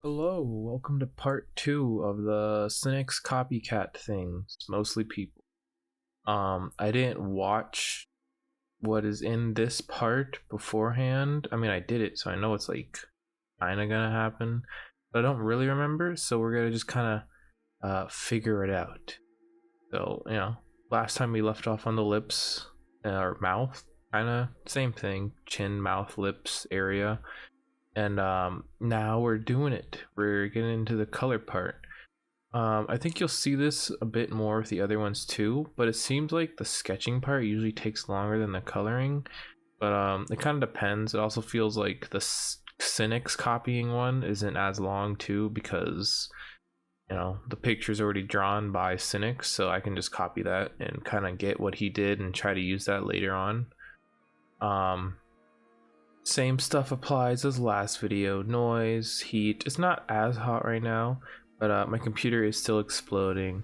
Hello, welcome to part 2 of the Sinix copycat things, mostly people. I didn't watch what is in this part beforehand. I mean, I did it, so I know it's like kinda gonna happen, but I don't really remember, so we're gonna just kinda figure it out. So, last time we left off on the lips, or mouth, kinda same thing, chin, mouth, lips area. And now we're doing it. We're getting into the color part. I think you'll see this a bit more with the other ones too, but it seems like the sketching part usually takes longer than the coloring. But it kind of depends. It also feels like the Sinix copying one isn't as long too, because the picture's already drawn by Sinix, so I can just copy that and kind of get what he did and try to use that later on. Same stuff applies as last video. Noise, heat. It's not as hot right now, but my computer is still exploding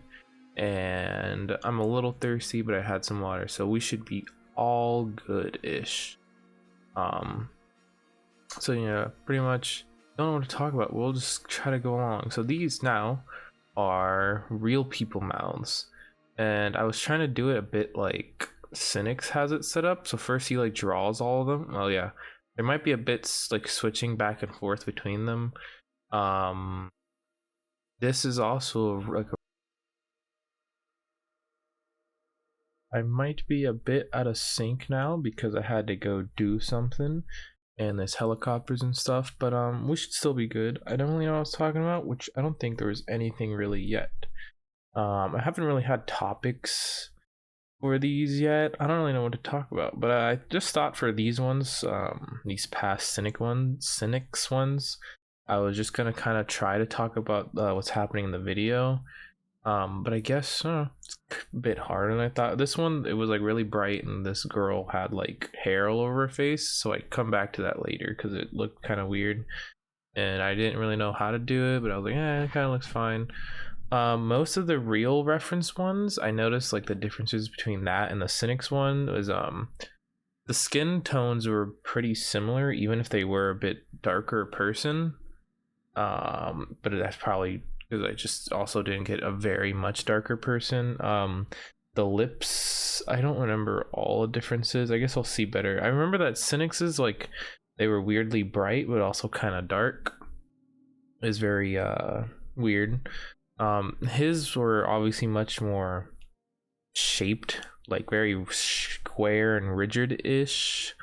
and I'm a little thirsty, but I had some water, so we should be all good-ish. So yeah, pretty much don't know what to talk about. We'll just try to go along. So these now are real people mouths, and I was trying to do it a bit like Sinix has it set up. So first he like draws all of them. Oh yeah, there might be a bit like switching back and forth between them. This is also like I might be a bit out of sync now because I had to go do something and there's helicopters and stuff, but we should still be good. I don't really know what I was talking about, which I don't think there was anything really yet. I haven't really had topics for these yet. I don't really know what to talk about, but I just thought for these ones, these past Sinix ones, I was just gonna kind of try to talk about what's happening in the video. But I guess it's a bit harder than I thought. This one, it was like really bright, and this girl had like hair all over her face. So I come back to that later because it looked kind of weird, and I didn't really know how to do it. But I was like, it kind of looks fine. Most of the real reference ones, I noticed like the differences between that and the Sinix one was the skin tones were pretty similar, even if they were a bit darker person. But that's probably because I just also didn't get a very much darker person. The lips, I don't remember all the differences. I guess I'll see better. I remember that Sinix's like they were weirdly bright but also kind of dark. Is very weird. His were obviously much more shaped, like very square and rigid-ish.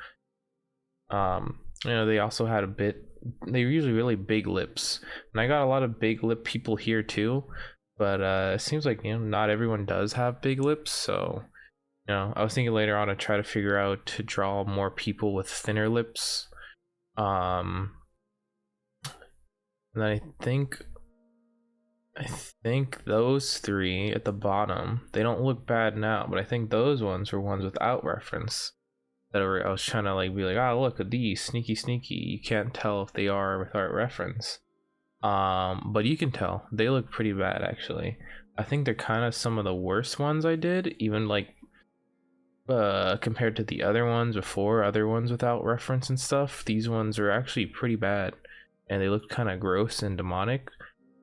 They also had a bit, they were usually really big lips, and I got a lot of big lip people here too, but it seems like not everyone does have big lips. So I was thinking later on to try to figure out to draw more people with thinner lips. And then I think those three at the bottom, they don't look bad now, but I think those ones were ones without reference that I was trying to like be like, look at these, sneaky. You can't tell if they are without reference. But you can tell they look pretty bad actually. I think they're kind of some of the worst ones I did, even like compared to the other ones before, other ones without reference and stuff. These ones are actually pretty bad, and they look kind of gross and demonic.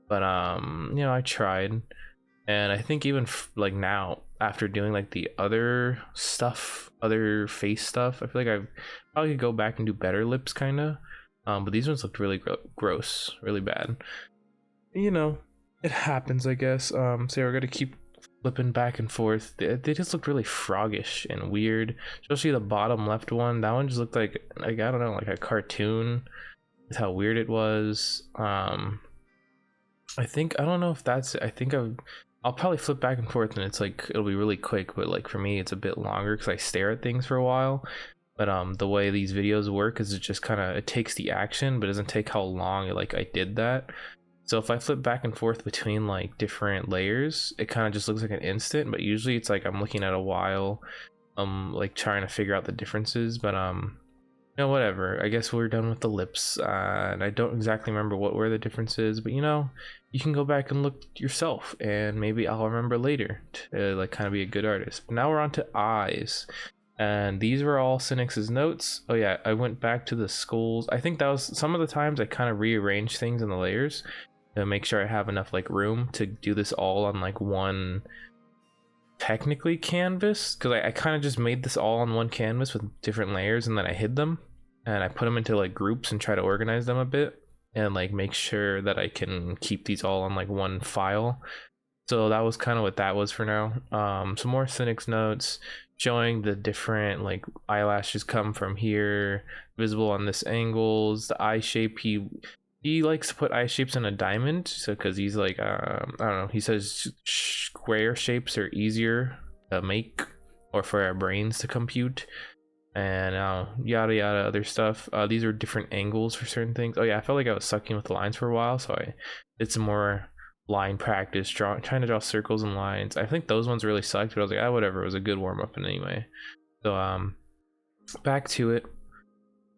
But I tried, and I think even like now after doing like the other stuff, other face stuff, I feel like I probably could go back and do better lips kind of. But these ones looked really gross, really bad. It happens, I guess. So we're gonna keep flipping back and forth. They just looked really froggish and weird, especially the bottom left one. That one just looked like I don't know, like a cartoon with how weird it was. I don't know if that's it. I think I'll probably flip back and forth, and it's like it'll be really quick, but like for me it's a bit longer because I stare at things for a while. But the way these videos work is it just kind of, it takes the action but it doesn't take how long I did that. So if I flip back and forth between like different layers, it kind of just looks like an instant, but usually it's like I'm looking at a while, like trying to figure out the differences. But whatever, I guess we're done with the lips, and I don't exactly remember what were the differences, but you can go back and look yourself, and maybe I'll remember later to like kind of be a good artist. But now we're on to eyes. And these were all Sinix's notes. Oh yeah, I went back to the skulls. I think that was some of the times I kind of rearranged things in the layers to make sure I have enough like room to do this all on like one technically canvas, because I kind of just made this all on one canvas with different layers, and then I hid them and I put them into like groups and try to organize them a bit and like make sure that I can keep these all on like one file. So that was kind of what that was for now. Some more Sinix notes showing the different like eyelashes come from here, visible on this angles, the eye shape. He likes to put eye shapes in a diamond, so because he's like I don't know, he says square shapes are easier to make or for our brains to compute, and yada yada other stuff. These are different angles for certain things. Oh yeah, I felt like I was sucking with the lines for a while, so I did some more line practice, trying to draw circles and lines. I think those ones really sucked, but I was like, whatever, it was a good warm-up anyway. So back to it.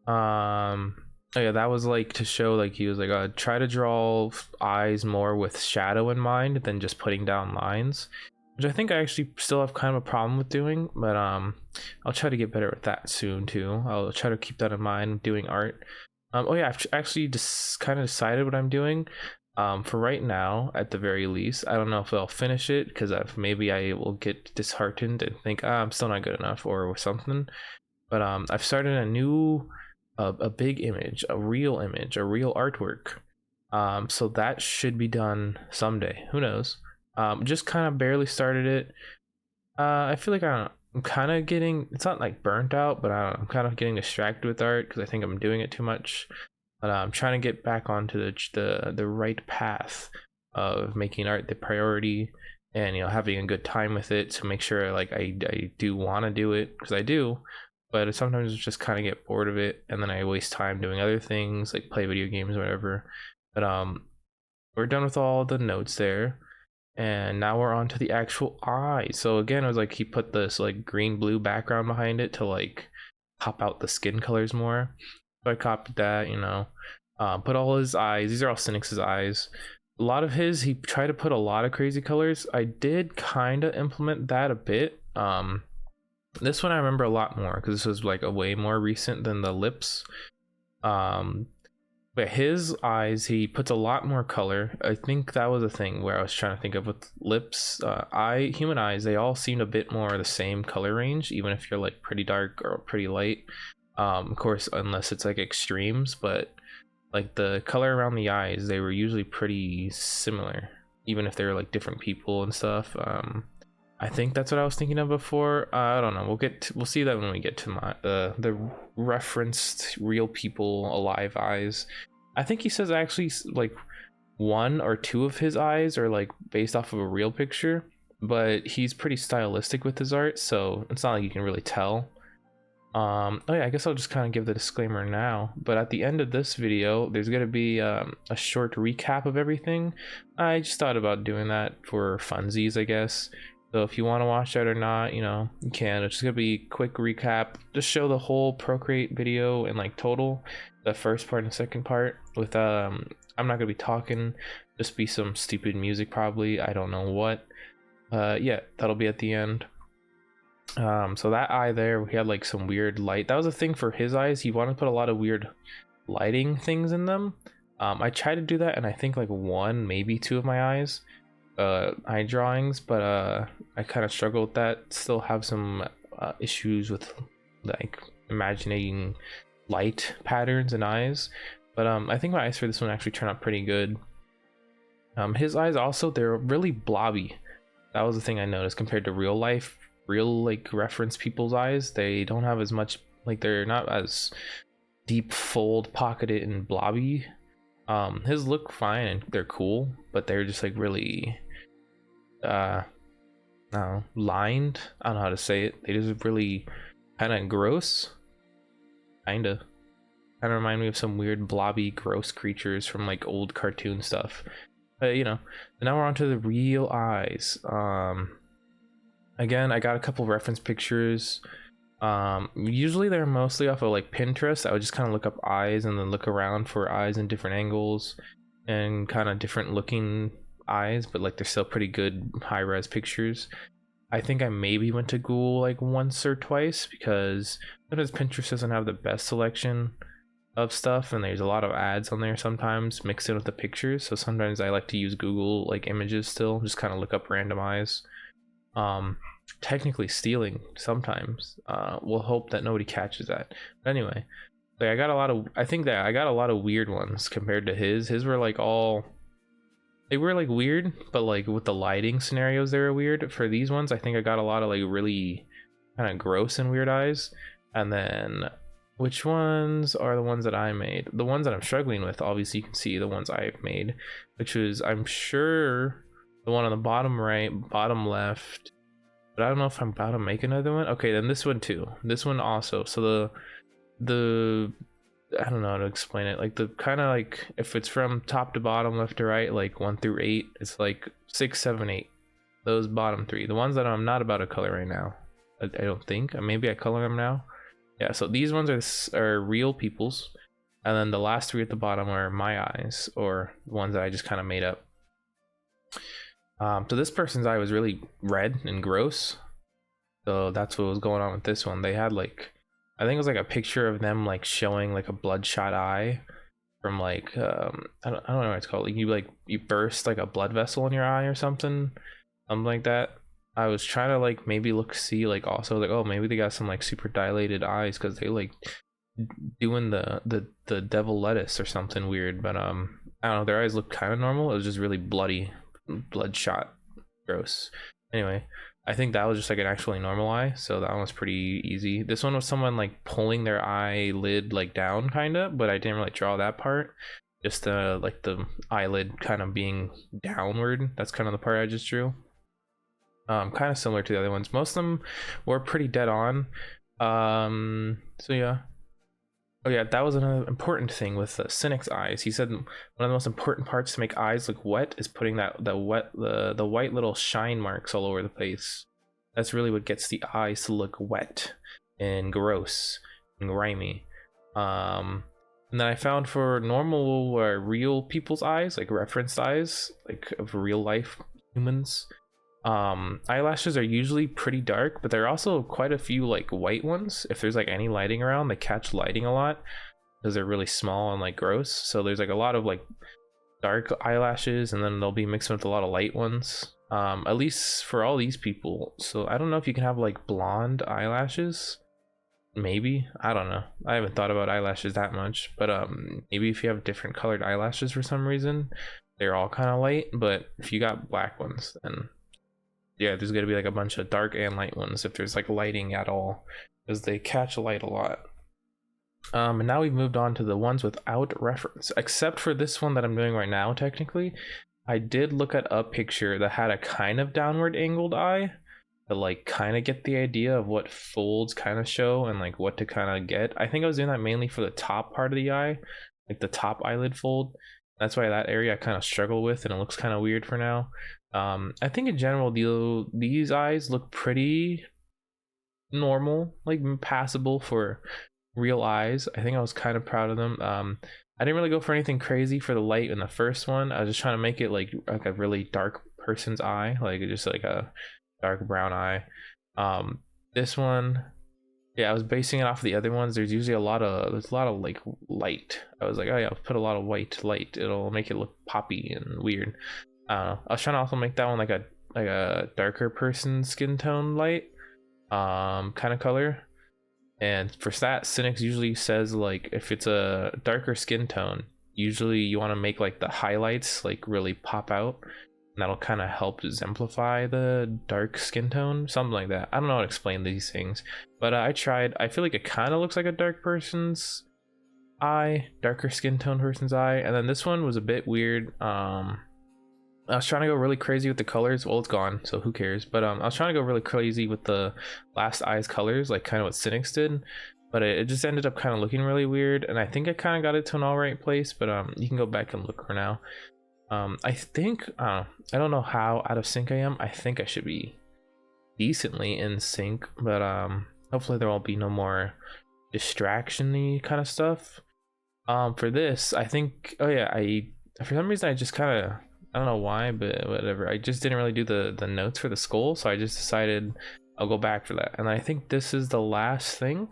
Oh yeah, that was like to show, like he was like, try to draw eyes more with shadow in mind than just putting down lines, which I think I actually still have kind of a problem with doing, but I'll try to get better at that soon too. I'll try to keep that in mind doing art. Oh yeah, I've actually just kind of decided what I'm doing. For right now, at the very least, I don't know if I'll finish it, because maybe I will get disheartened and think, I'm still not good enough or something. But I've started a new, a big image, a real artwork. So that should be done someday. Who knows? Just kind of barely started it. I feel like I'm kind of getting, it's not like burnt out, but I'm kind of getting distracted with art because I think I'm doing it too much. But I'm trying to get back onto the right path of making art the priority, and having a good time with it, to make sure like I do want to do it, because I do, but sometimes I just kind of get bored of it, and then I waste time doing other things like play video games or whatever. But we're done with all the notes there, and now we're on to the actual eye. So again, it was like he put this like green blue background behind it to like pop out the skin colors more. So I copied that, put all his eyes. These are all Sinix's eyes. A lot of his, he tried to put a lot of crazy colors. I did kind of implement that a bit. This one I remember a lot more because this was like a way more recent than the lips. But his eyes, he puts a lot more color. I think that was a thing where I was trying to think of with lips. Human eyes, they all seemed a bit more the same color range, even if you're like pretty dark or pretty light. Of course, unless it's like extremes, but like the color around the eyes, they were usually pretty similar, even if they were like different people and stuff. I think that's what I was thinking of before. I don't know. We'll see that when we get to my the referenced real people alive eyes. I think he says actually like one or two of his eyes are like based off of a real picture, but he's pretty stylistic with his art, so it's not like you can really tell. Oh yeah, I guess I'll just kind of give the disclaimer now, but at the end of this video there's gonna be a short recap of everything. I just thought about doing that for funsies, I guess. So if you want to watch that or not, you can. It's just gonna be a quick recap, just show the whole Procreate video in like total, the first part and the second part, with I'm not gonna be talking, just be some stupid music probably, I don't know what. Yeah, that'll be at the end. So that eye there, we had like some weird light. That was a thing for his eyes. He wanted to put a lot of weird lighting things in them. I tried to do that, and I think like one, maybe two of my eyes, eye drawings, but I kind of struggle with that. Still have some issues with like imagining light patterns and eyes. But I think my eyes for this one actually turned out pretty good. His eyes also, they're really blobby. That was the thing I noticed compared to real life. Real like reference people's eyes, they don't have as much, like they're not as deep fold pocketed and blobby. His look fine and they're cool, but they're just like really lined. I don't know how to say it. They just really kind of gross, kind of remind me of some weird blobby gross creatures from like old cartoon stuff. But now we're on to the real eyes. Again, I got a couple reference pictures. Usually they're mostly off of like Pinterest. I would just kind of look up eyes and then look around for eyes in different angles and kind of different looking eyes, but like they're still pretty good high-res pictures. I think I maybe went to Google like once or twice, because sometimes Pinterest doesn't have the best selection of stuff, and there's a lot of ads on there sometimes mixed in with the pictures. So sometimes I like to use Google like images still, just kind of look up random eyes. Technically stealing sometimes. We'll hope that nobody catches that. But anyway, like I got a lot of, I think that I got a lot of weird ones compared to his were like all, they were like weird, but like with the lighting scenarios they were weird. For these ones I think I got a lot of like really kind of gross and weird eyes. And then which ones are the ones that I made? The ones that I'm struggling with, obviously you can see the ones I've made, which was, I'm sure, the one on the bottom right, bottom left, but I don't know if I'm about to make another one. Okay, then this one too. This one also. So the I don't know how to explain it. Like the kind of like, if it's from top to bottom, left to right, like 1 through 8, it's like 6, 7, 8. Those bottom 3, the ones that I'm not about to color right now. I don't think. Maybe I color them now. Yeah. So these ones are real people's, and then the last 3 at the bottom are my eyes, or ones that I just kind of made up. So this person's eye was really red and gross. So that's what was going on with this one. They had like, I think it was like a picture of them like showing like a bloodshot eye from like I don't know what it's called. Like you burst like a blood vessel in your eye or something like that. I was trying to like maybe see like also like, oh, maybe they got some like super dilated eyes because they like doing the devil lettuce or something weird. But I don't know, their eyes looked kind of normal. It was just really bloody, bloodshot, gross. Anyway, I think that was just like an actually normal eye, so that one was pretty easy. This one was someone like pulling their eyelid like down kind of, but I didn't really draw that part. Just like the eyelid kind of being downward. That's kind of the part I just drew. Kind of similar to the other ones. Most of them were pretty dead on. So yeah. Oh yeah, that was another important thing with the Sinix eyes. He said one of the most important parts to make eyes look wet is putting the white little shine marks all over the place. That's really what gets the eyes to look wet and gross and grimy. And then I found for normal real people's eyes, like referenced eyes, like of real life humans, eyelashes are usually pretty dark, but there are also quite a few like white ones. If there's like any lighting around, they catch lighting a lot because they're really small and like gross. So there's like a lot of like dark eyelashes, and then they'll be mixed with a lot of light ones, at least for all these people. So I don't know if you can have like blonde eyelashes. Maybe, I don't know, I haven't thought about eyelashes that much, but maybe if you have different colored eyelashes for some reason, they're all kind of light. But if you got black ones, then yeah, there's gonna be like a bunch of dark and light ones if there's like lighting at all, because they catch light a lot. And now we've moved on to the ones without reference, except for this one that I'm doing right now. Technically, I did look at a picture that had a kind of downward angled eye to like kind of get the idea of what folds kind of show and like what to kind of get. I think I was doing that mainly for the top part of the eye, like the top eyelid fold. That's why that area I kind of struggle with, and it looks kind of weird for now. I think in general these eyes look pretty normal, like passable for real eyes. I think I was kind of proud of them. I didn't really go for anything crazy for the light in the first one. I was just trying to make it like a really dark person's eye, like just like a dark brown eye. This one, yeah, I was basing it off of the other ones. There's usually a lot of like light. I was like, oh yeah, I'll put a lot of white light. It'll make it look poppy and weird. I was trying to also make that one like a darker person's skin tone light, kind of color. And for that, Sinix usually says like if it's a darker skin tone, usually you want to make like the highlights like really pop out, and that'll kind of help exemplify the dark skin tone, something like that. I don't know how to explain these things, but I tried. I feel like it kind of looks like a dark person's eye, darker skin tone person's eye. And then this one was a bit weird. I was trying to go really crazy with the colors. Well, it's gone, so who cares? But I was trying to go really crazy with the last eye's colors, like kind of what Sinix did, but it just ended up kind of looking really weird. And I think I kind of got it to an all right place, but you can go back and look for now. I think I don't know how out of sync I am. I think I should be decently in sync, but hopefully there won't be no more distraction-y kind of stuff. For this, I think, oh yeah, for some reason I just kind of I don't know why, but whatever. I just didn't really do the notes for the skull, so I just decided I'll go back for that. And I think this is the last thing.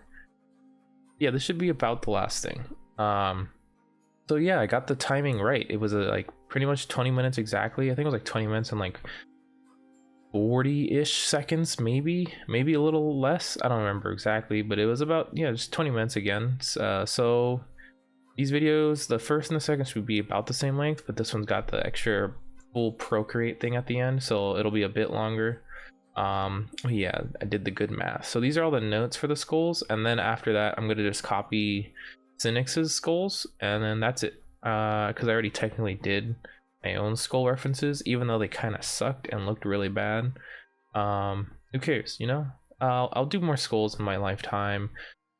Yeah, this should be about the last thing. So yeah, I got the timing right. It was like pretty much 20 minutes exactly. I think it was like 20 minutes and like 40-ish seconds, maybe a little less. I don't remember exactly, but it was about, yeah, just 20 minutes again. So these videos, the first and the second should be about the same length, but this one's got the extra full procreate thing at the end, so it'll be a bit longer. Yeah, I did the good math. So these are all the notes for the skulls, and then after that I'm gonna just copy Sinix's skulls, and then that's it. Because I already technically did my own skull references, even though they kind of sucked and looked really bad. Who cares, you know? I'll do more skulls in my lifetime.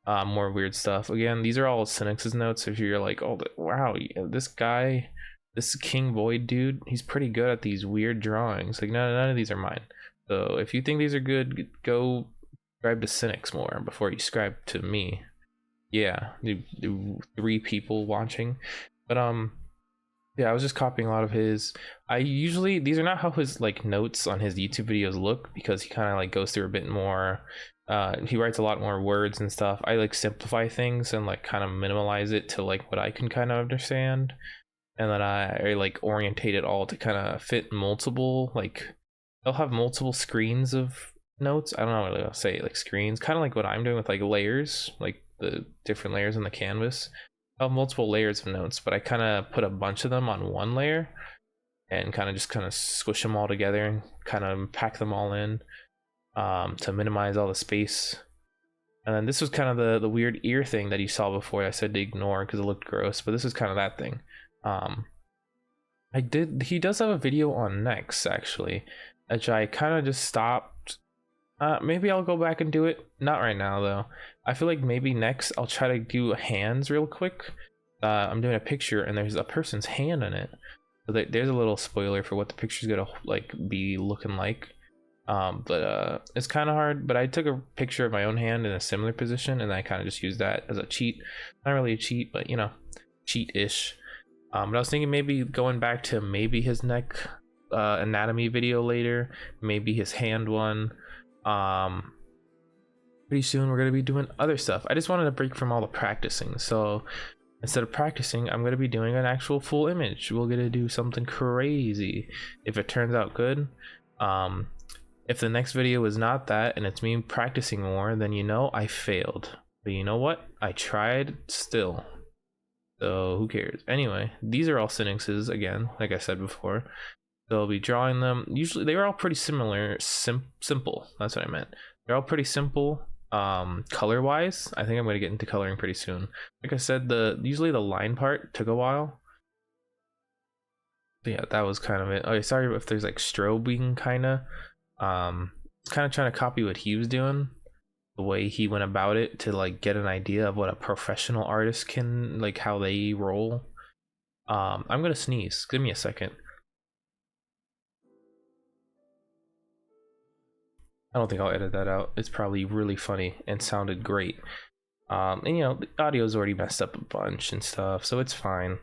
More weird stuff. Again, these are all Sinix's notes. If you're like, oh wow, this guy, this King Void dude, he's pretty good at these weird drawings. Like none of these are mine. So if you think these are good, go subscribe to Sinix more before you subscribe to me. Yeah, the 3 people watching. But yeah, I was just copying a lot of his. I usually, these are not how his like notes on his YouTube videos look, because he kind of like goes through a bit more. He writes a lot more words and stuff. I like simplify things and like kind of minimalize it to like what I can kind of understand, and then I like orientate it all to kind of fit multiple, like they'll have multiple screens of notes. I don't know what I'll say, like screens, kind of like what I'm doing with like layers, like the different layers in the canvas. I'll have multiple layers of notes, but I kind of put a bunch of them on one layer and kind of squish them all together and kind of pack them all in, to minimize all the space. And then this was kind of the weird ear thing that you saw before. I said to ignore because it looked gross, but this is kind of that thing. He does have a video on necks actually, which I kind of just stopped. Maybe I'll go back and do it. Not right now though. I feel like maybe next I'll try to do hands real quick. I'm doing a picture and there's a person's hand in it. So there's a little spoiler for what the picture's gonna like be looking like. But it's kind of hard, but I took a picture of my own hand in a similar position and I kind of just used that as a cheat. Not really a cheat, but you know, cheat-ish. But I was thinking maybe going back to maybe his neck anatomy video later, maybe his hand one. Pretty soon we're gonna be doing other stuff. I just wanted to break from all the practicing, so instead of practicing I'm gonna be doing an actual full image. We're gonna do something crazy if it turns out good. If the next video is not that and it's me practicing more, then you know I failed, but you know what, I tried still, so who cares. Anyway, these are all Sinix's again, like I said before. So I'll be drawing them. Usually they were all pretty similar, simple, that's what I meant. They're all pretty simple. Color wise, I think I'm going to get into coloring pretty soon. Like I said, usually the line part took a while. But yeah, that was kind of it. Okay, sorry if there's like strobing kind of trying to copy what he was doing, the way he went about it, to like get an idea of what a professional artist can, like how they roll. I'm gonna sneeze, give me a second. I don't think I'll edit that out. It's probably really funny and sounded great. And you know, the audio's already messed up a bunch and stuff, so it's fine.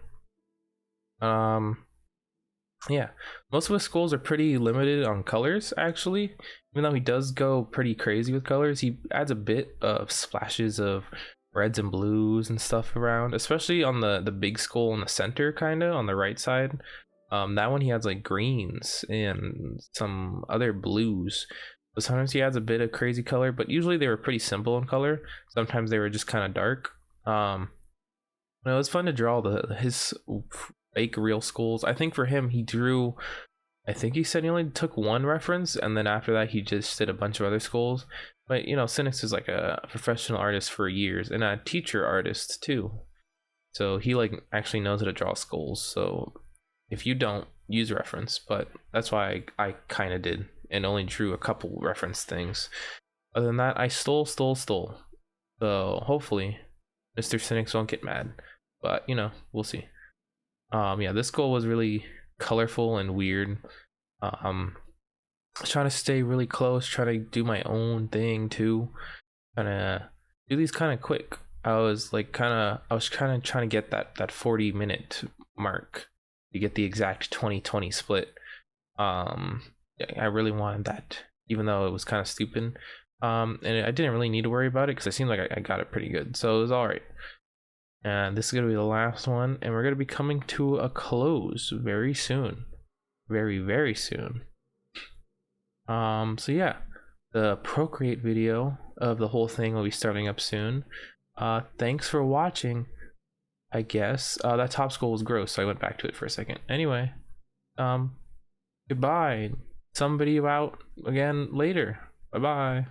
Yeah, most of his skulls are pretty limited on colors actually. Even though he does go pretty crazy with colors, he adds a bit of splashes of reds and blues and stuff around, especially on the big skull in the center, kind of on the right side. That one he adds like greens and some other blues. But sometimes he adds a bit of crazy color, but usually they were pretty simple in color. Sometimes they were just kind of dark. It was fun to draw his fake real skulls. I think for him, he drew, I think he said he only took one reference, and then after that he just did a bunch of other skulls. But you know, Sinix is like a professional artist for years and a teacher artist too, so he like actually knows how to draw skulls. So if you don't, use reference. But that's why I kind of did and only drew a couple reference things. Other than that, I stole. So hopefully Mr. Sinix won't get mad, but you know, we'll see. Yeah, this skull was really colorful and weird. I was trying to stay really close, trying to do my own thing too, kind of do these kind of quick. I was kind of trying to get that 40-minute mark. to get the exact 20-20 split. I really wanted that, even though it was kind of stupid. And I didn't really need to worry about it because it seemed like I got it pretty good, so it was all right. And this is gonna be the last one, and we're gonna be coming to a close very soon, very soon. So yeah, the Procreate video of the whole thing will be starting up soon. Thanks for watching. I guess that top skull was gross, so I went back to it for a second. Anyway, goodbye. Some video out again later. Bye bye.